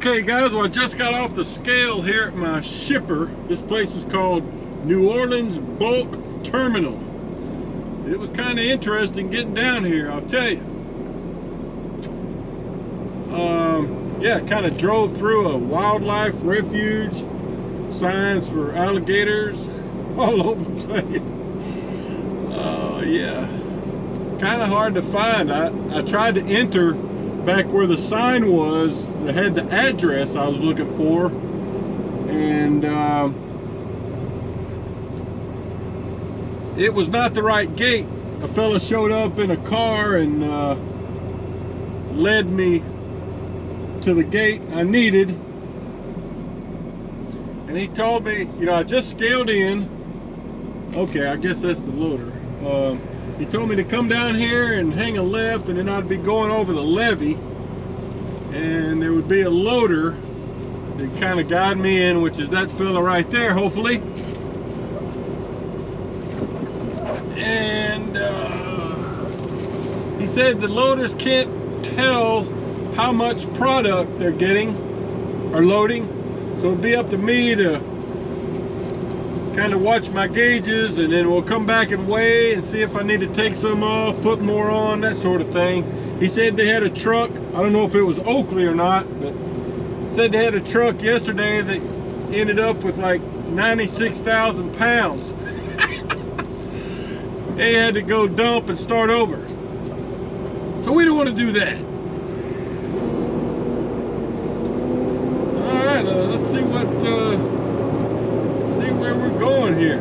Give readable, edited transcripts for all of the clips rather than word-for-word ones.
Okay guys, well I just got off the scale here at my shipper. This place is called New Orleans Bulk Terminal. It was kind of interesting getting down here, I'll tell you. Yeah, kind of drove through a wildlife refuge, signs for alligators all over the place. Yeah, kind of hard to find. I tried to enter back where the sign was that had the address I was looking for, and it was not the right gate. A fella showed up in a car and led me to the gate I needed, and he told me, you know, I just scaled in. Okay, I guess that's the loader. He told me to come down here and hang a left, and then I'd be going over the levee, and there would be a loader that kind of guide me in, which is that fella right there, hopefully. And he said the loaders can't tell how much product they're getting or loading, so it'd be up to me to kind of watch my gauges, and then we'll come back and weigh and see if I need to take some off, put more on, that sort of thing. He said they had a truck, I don't know if it was Oakley or not, but said they had a truck yesterday that ended up with like 96,000 pounds. They had to go dump and start over. So we don't want to do that. All right, let's see what, see where we're going here.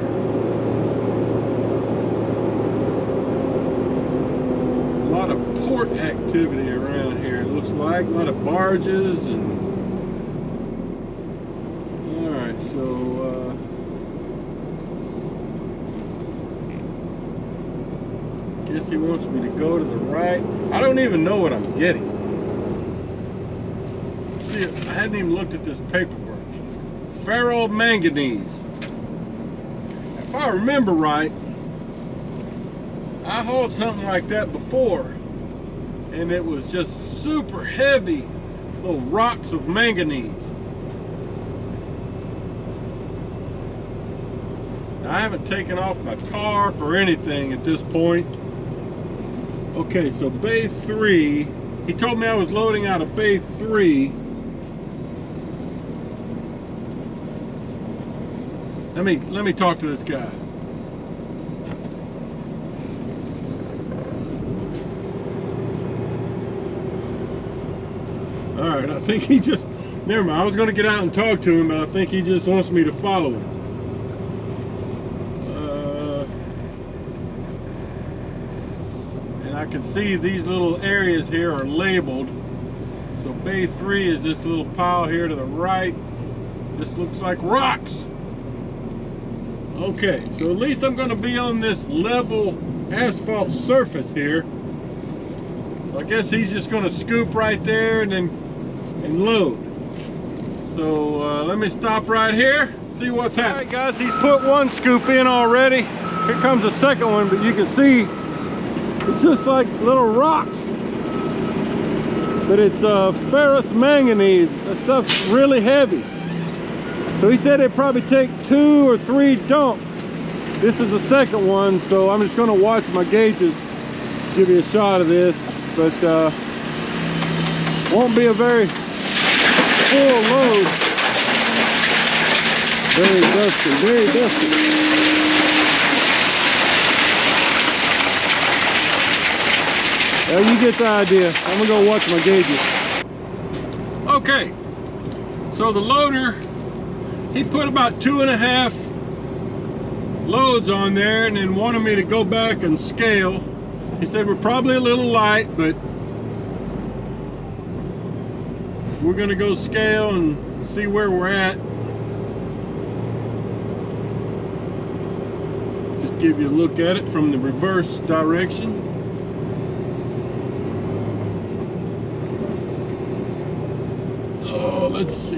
A lot of port activity around here, it looks like. A lot of barges and... All right, so guess he wants me to go to the right. I don't even know what I'm getting. See, I hadn't even looked at this paperwork. Ferro manganese. If I remember right, I hauled something like that before, and it was just super heavy little rocks of manganese. Now, I haven't taken off my tarp or anything at this point. Okay, so bay 3, he told me I was loading out of bay 3. Let me talk to this guy. All right, I think he just, never mind, I was gonna get out and talk to him, but I think he just wants me to follow him. And I can see these little areas here are labeled. So bay 3 is this little pile here to the right. This looks like rocks. Okay, so at least I'm going to be on this level asphalt surface here. So I guess he's just going to scoop right there and then load. So let me stop right here, see what's happening. All right, guys, he's put one scoop in already. Here comes the second one, but you can see it's just like little rocks. But it's ferrous manganese. That stuff's really heavy. So he said it'd probably take 2 or 3 dumps. This is the second one, so I'm just gonna watch my gauges, give you a shot of this, but won't be a very full load. Very dusty, very dusty. Well, you get the idea. I'm gonna go watch my gauges. Okay, so the loader, he put about 2.5 loads on there and then wanted me to go back and scale. He said we're probably a little light, but we're gonna go scale and see where we're at. Just give you a look at it from the reverse direction. Oh, let's see.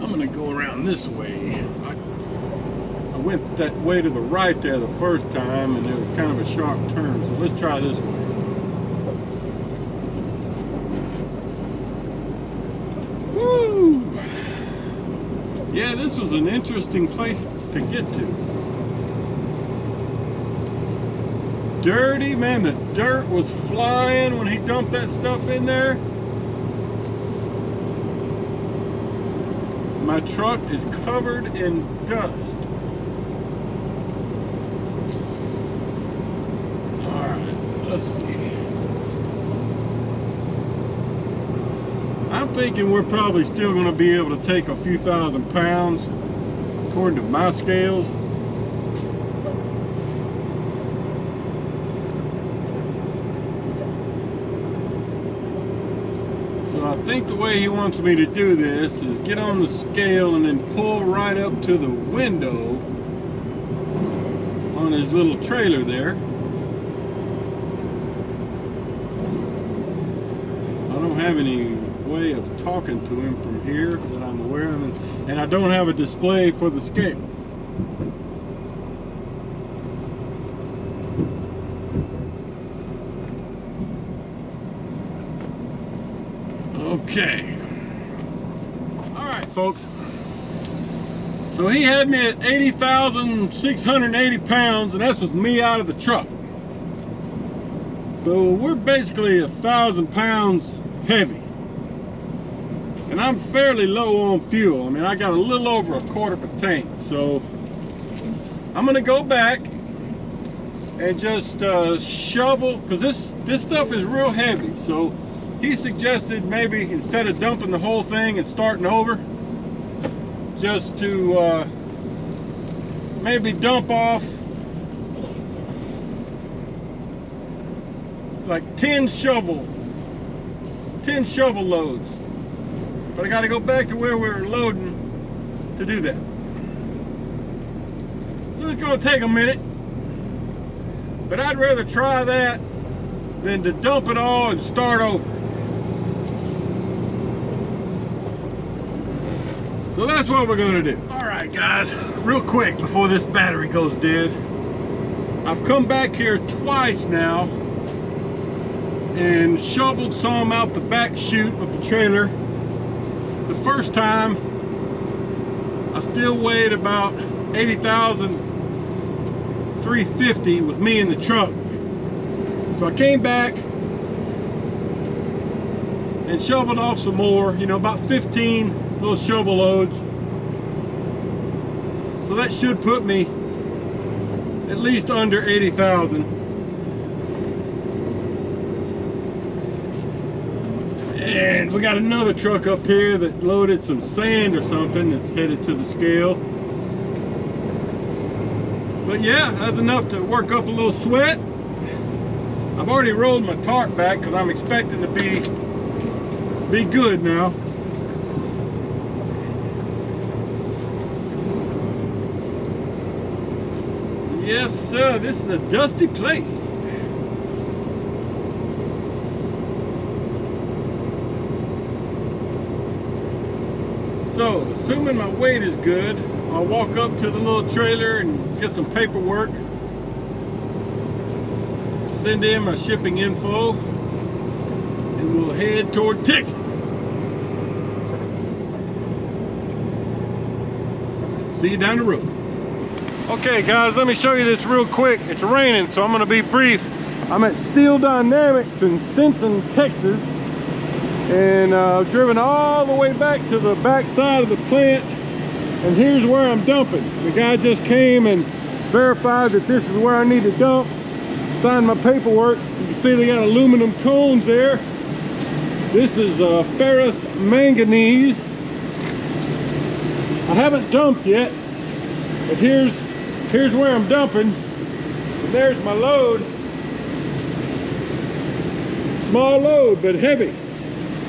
I'm gonna go around this way. I went that way to the right there the first time, and there was kind of a sharp turn, so let's try this way. Yeah, this was an interesting place to get to. Dirty, man, the dirt was flying when he dumped that stuff in there. My truck is covered in dust. Alright, let's see. I'm thinking we're probably still going to be able to take a few thousand pounds according to my scales. So I think the way he wants me to do this is get on the scale and then pull right up to the window on his little trailer there. I don't have any way of talking to him from here that I'm aware of, and I don't have a display for the scale. Okay. Alright, folks. So he had me at 80,680 pounds, and that's with me out of the truck. So we're basically 1,000 pounds heavy. And I'm fairly low on fuel. I mean, I got a little over a quarter of a tank. So I'm gonna go back and just shovel, because this stuff is real heavy. So he suggested maybe instead of dumping the whole thing and starting over, just to maybe dump off like 10 shovel loads. But I got to go back to where we were loading to do that. So it's going to take a minute, but I'd rather try that than to dump it all and start over. So that's what we're going to do. All right, guys, real quick before this battery goes dead. I've come back here twice now and shoveled some out the back chute of the trailer. The first time, I still weighed about 80,350 with me in the truck. So I came back and shoveled off some more, you know, about 15 little shovel loads. So that should put me at least under 80,000. And we got another truck up here that loaded some sand or something that's headed to the scale. But yeah, that's enough to work up a little sweat. I've already rolled my tarp back because I'm expecting to be good now. Yes, sir, this is a dusty place. So, assuming my weight is good, I'll walk up to the little trailer and get some paperwork. Send in my shipping info, and we'll head toward Texas. See you down the road. Okay guys, let me show you this real quick. It's raining, so I'm gonna be brief. I'm at Steel Dynamics in Sinton, Texas. And I've driven all the way back to the back side of the plant. And here's where I'm dumping. The guy just came and verified that this is where I need to dump. Signed my paperwork. You can see they got aluminum cones there. This is ferrous manganese. I haven't dumped yet, but here's where I'm dumping. And there's my load. Small load, but heavy.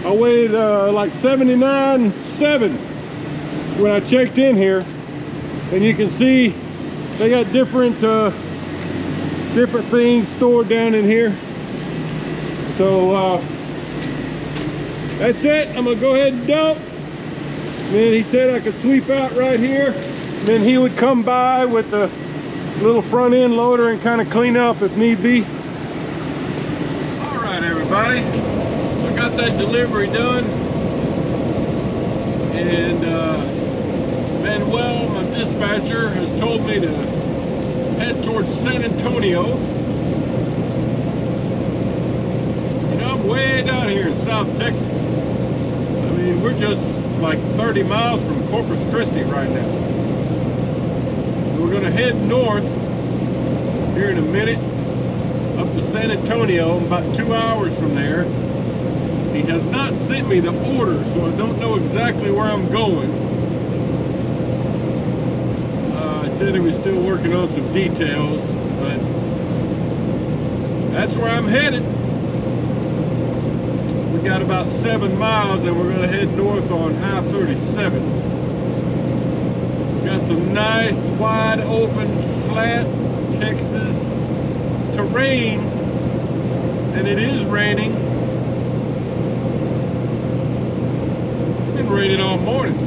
I weighed like 79.7 when I checked in here. And you can see they got different things stored down in here. So that's it. I'm gonna go ahead and dump. And then he said I could sweep out right here. And then he would come by with the little front end loader and kind of clean up if need be. All right, everybody. So I got that delivery done. And Manuel, my dispatcher, has told me to head towards San Antonio. You know, I'm way down here in South Texas. I mean, we're just like 30 miles from Corpus Christi right now. We're gonna head north here in a minute, up to San Antonio, about 2 hours from there. He has not sent me the order, so I don't know exactly where I'm going. I said he was still working on some details, but that's where I'm headed. We got about 7 miles and we're gonna head north on I-37. Got some nice, wide open, flat Texas terrain, and it is raining. It's been raining all morning.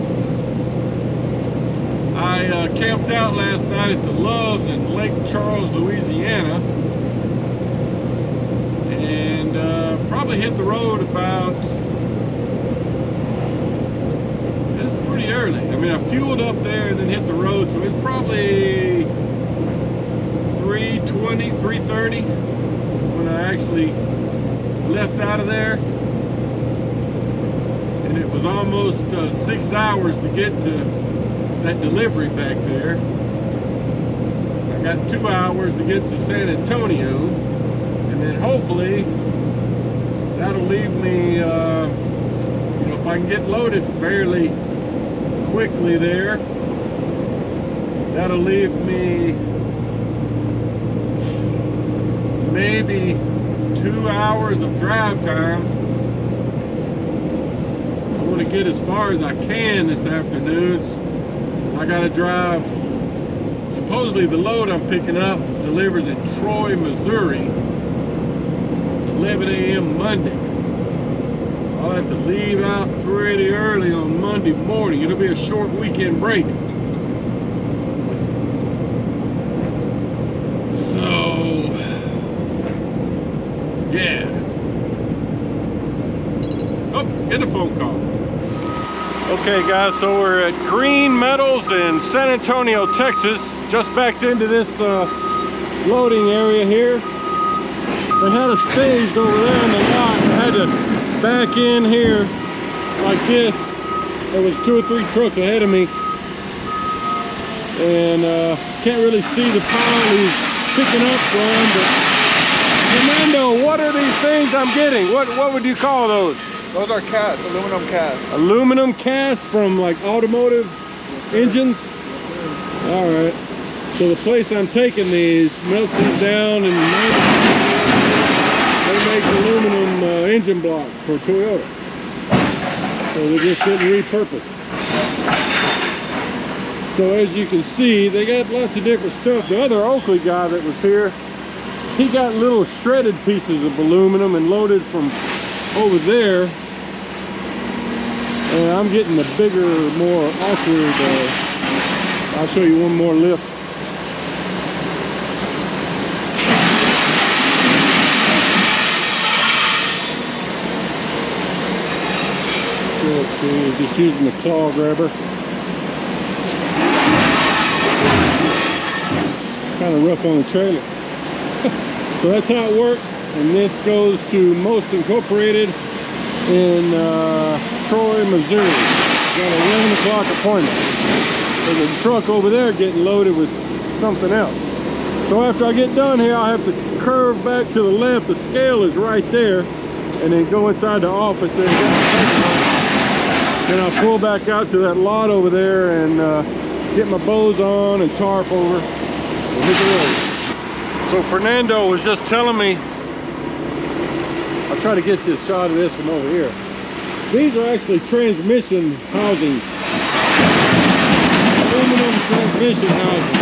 I camped out last night at the Loves in Lake Charles, Louisiana, and probably hit the road about, it's pretty early. I mean, I fueled up there and then hit the road, so it's probably 3:20, 3:30 when I actually left out of there. And it was almost 6 hours to get to that delivery back there. I got 2 hours to get to San Antonio, and then hopefully that'll leave me, you know, if I can get loaded fairly quickly there, that'll leave me maybe 2 hours of drive time. I want to get as far as I can this afternoon. I gotta drive, supposedly the load I'm picking up delivers in Troy, Missouri, 11 a.m. Monday. So I'll have to leave out pretty early on Monday morning. It'll be a short weekend break. So, yeah. Oh, get a phone call. Okay guys, so we're at Green Metals in San Antonio, Texas. Just backed into this loading area here. They had us staged over there in the lot. I had to back in here like this. There was 2 or 3 trucks ahead of me. And can't really see the pile he's picking up from, but Fernando, what are these things I'm getting? What would you call those? Those are casts, aluminum casts. Aluminum casts from like automotive engines? All right. So the place I'm taking these melts these down and they make aluminum engine blocks for Toyota. So they're just getting repurposed. So as you can see, they got lots of different stuff. The other Oakley guy that was here, he got little shredded pieces of aluminum and loaded from over there. And I'm getting the bigger, more awkward, I'll show you one more lift. So let's see, just using the claw grabber. Kind of rough on the trailer. So that's how it works. And this goes to Most Incorporated in Troy, Missouri. Got an 11 o'clock appointment. There's a truck over there getting loaded with something else. So after I get done here, I'll have to curve back to the left. The scale is right there. And then go inside the office there. Then I'll pull back out to that lot over there and get my bows on and tarp over and hit the road. So Fernando was just telling me, I'll try to get you a shot of this from over here. These are actually transmission housings. Aluminum transmission housings.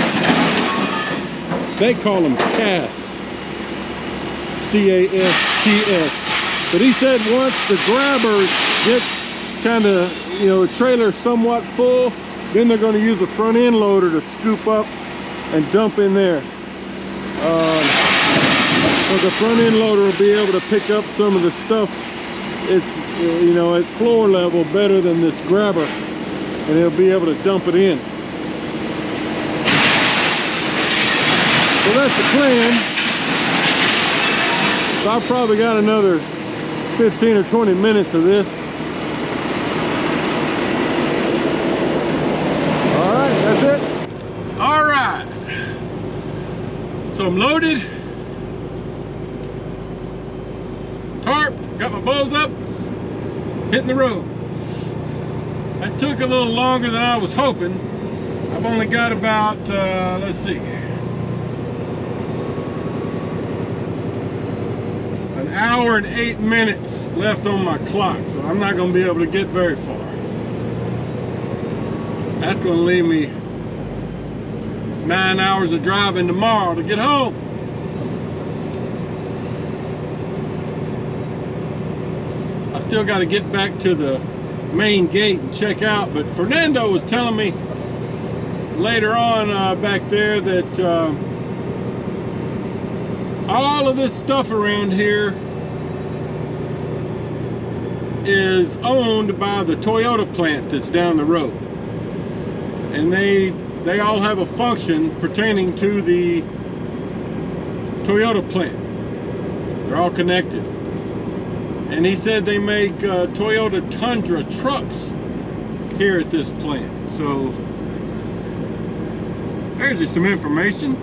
They call them casts. C-A-S-T-S. But he said once the grabber gets kind of, you know, the trailer somewhat full, then they're going to use the front end loader to scoop up and dump in there. So the front end loader will be able to pick up some of the stuff. It's, you know, at floor level better than this grabber. and it'll be able to dump it in. So that's the plan. So I've probably got another 15 or 20 minutes of this. All right, that's it. All right. So I'm loaded. Tarp, got my bows up, hitting the road. That took a little longer than I was hoping. I've only got about, let's see, an hour and 8 minutes left on my clock, so I'm not going to be able to get very far. That's going to leave me 9 hours of driving tomorrow to get home. I still got to get back to the main gate and check out, but Fernando was telling me later on back there that all of this stuff around here is owned by the Toyota plant that's down the road, and they all have a function pertaining to the Toyota plant. They're all connected. And he said they make Toyota Tundra trucks here at this plant. So there's just some information.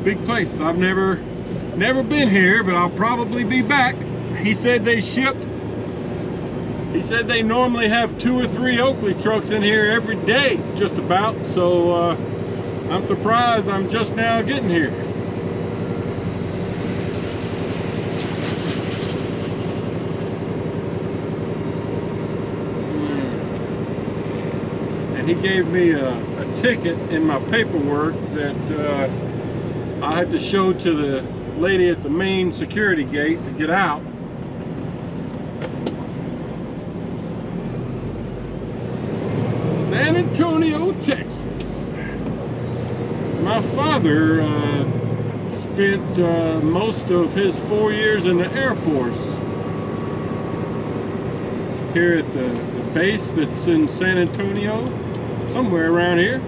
Big place. I've never been here, but I'll probably be back. He said they ship. He said they normally have 2 or 3 Oakley trucks in here every day, just about. So I'm surprised I'm just now getting here. And he gave me a ticket in my paperwork that I had to show to the lady at the main security gate to get out. San Antonio, Texas. My father spent most of his 4 years in the Air Force here at the base that's in San Antonio, somewhere around here.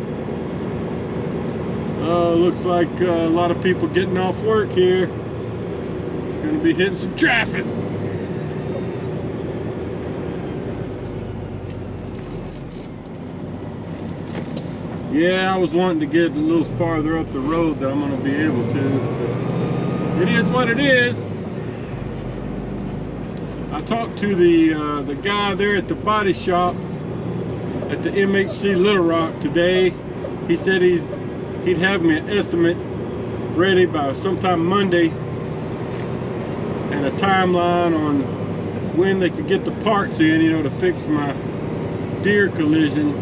Looks like a lot of people getting off work here. Gonna be hitting some traffic. Yeah, I was wanting to get a little farther up the road than I'm gonna be able to. It is what it is. I talked to the guy there at the body shop at the MHC Little Rock today. He said he'd have me an estimate ready by sometime Monday and a timeline on when they could get the parts in, you know, to fix my deer collision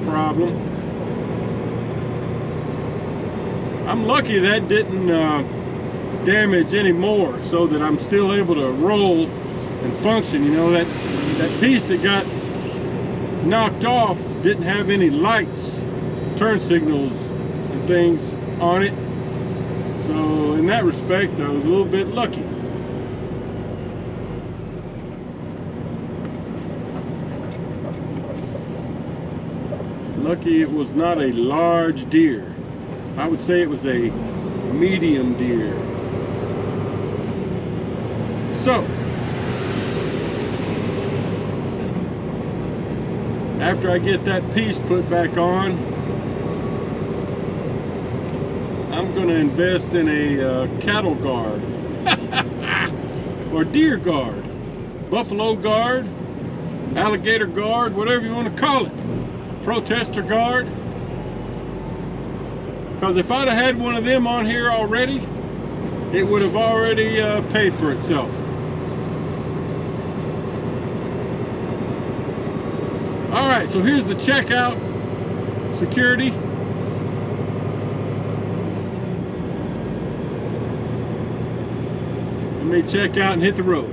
problem. I'm lucky that didn't damage any more, so that I'm still able to roll and function. You know, that piece that got knocked off didn't have any lights, turn signals and things on it. So in that respect, I was a little bit lucky. Lucky it was not a large deer. I would say it was a medium deer. So, after I get that piece put back on, I'm going to invest in a cattle guard or deer guard, buffalo guard, alligator guard, whatever you want to call it, protester guard. Because if I'd have had one of them on here already, it would have already paid for itself. All right, so here's the checkout security. Let me check out and hit the road.